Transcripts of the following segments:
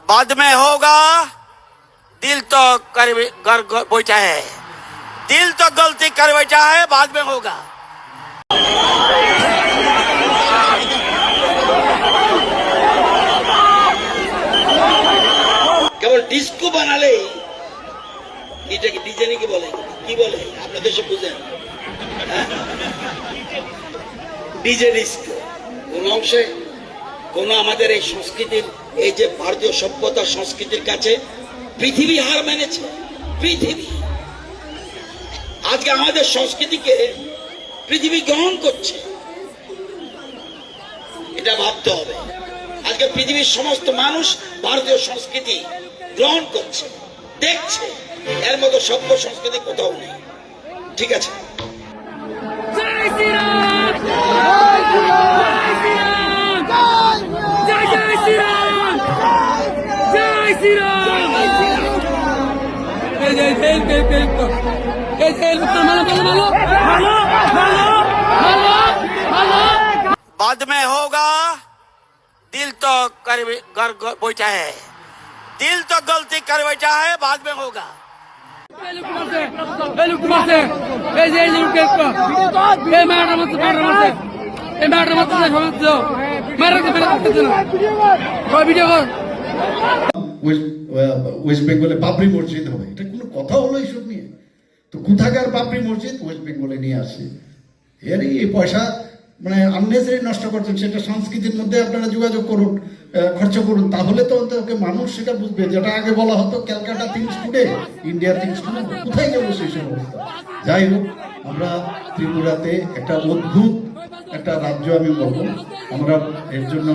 बाद में होगा, दिल तो कर बैठा है, दिल तो गलती कर बैठा है, बाद में होगा। কেবল ডিস্কো বানালেই এটাকে ডিজে কি বলে, কি বলে আপনাদের সব বুঝেন? ডিজে ডিস্কো কোন অংশে কোন আমাদের এই সংস্কৃতির, এই যে ভারতীয় সভ্যতা সংস্কৃতির কাছে পৃথিবী হার মেনেছে। পৃথিবী আজকে আমাদের সংস্কৃতিকে পৃথিবী গ্রহণ করছে, এটা ভাবতে হবে। আজকে পৃথিবীর সমস্ত মানুষ ভারতীয় সংস্কৃতি গ্রহণ করছে, দেখছে। এর মতো সভ্য সংস্কৃতি কোথাও নেই। ঠিক আছে, জয় শ্রীরাম, জয় শ্রীরাম, জয় জয় শ্রীরাম, জয় শ্রীরাম। बाद में होगा, दिल तो कर बैठा है, दिल तो गलती कर बैठा है, बाद में होगा। ওয়েস্ট বেঙ্গলে বাবরি মসজিদ হবে, এটা কোনো কথা হলো এইসব নিয়ে? তো কোথাকার বাবরি মসজিদ ওয়েস্ট বেঙ্গলে নিয়ে আসে? এর এই পয়সা মানে আননেসারি নষ্ট করছেন। সেটা সংস্কৃতির মধ্যে আপনারা যোগাযোগ করুন, খরচ করুন, তাহলে তো অন্তত মানুষ সেটা বুঝবে। যেটা আগে বলা হতো Calcutta things today, India things today, কোথায় গেল সেই সব অবস্থা? যাই হোক, আমরা ত্রিপুরাতে একটা অদ্ভুত একটা রাজ্য আমি বলবো। আমরা এর জন্য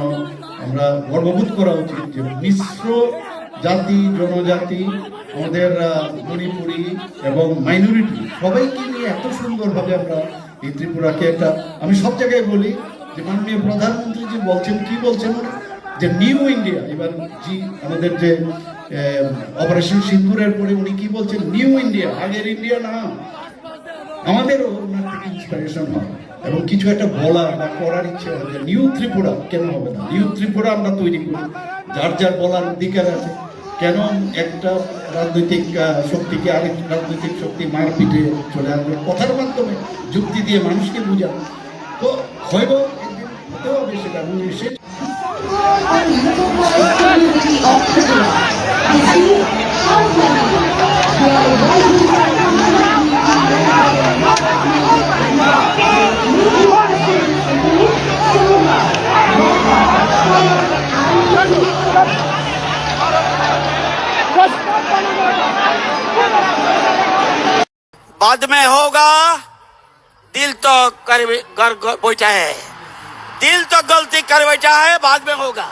আমরা গর্ববোধ করা উচিত যে মিশ্র জাতি জনজাতি, আমাদের মণিপুরি এবং মাইনরিটি সবাইকে নিয়ে এত সুন্দরভাবে আমরা এই ত্রিপুরাকে একটা, আমি সব জায়গায় বলি যে মাননীয় প্রধানমন্ত্রী জি বলছেন, কি বলছেন যে নিউ ইন্ডিয়া। এবার জি আমাদের যে অপারেশন সিন্দুরের পরে উনি কি বলছেন? নিউ ইন্ডিয়া, আগের ইন্ডিয়া না। আমাদেরও ওনার থেকে ইন্সপিরেশন হয় এবং কিছু একটা বলা বা করার ইচ্ছে হয় যে নিউ ত্রিপুরা কেন হবে না? নিউ ত্রিপুরা আমরা তৈরি করি, যার যার বলার অধিকার আছে। কেন একটা রাজনৈতিক শক্তিকে আরেক রাজনৈতিক শক্তি মারপিটে চলে আসবে? কথার মাধ্যমে যুক্তি দিয়ে মানুষকে বুঝান। তো হয়তো একদিন হতেও হবে সেটা। बाद में होगा, दिल तो कर बैठा है, दिल तो गलती कर बैठा है, बाद में होगा।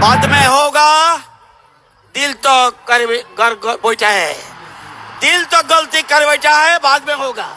बाद में होगा, दिल तो कर बैठा है, दिल तो गलती कर बैठा है, बाद में होगा।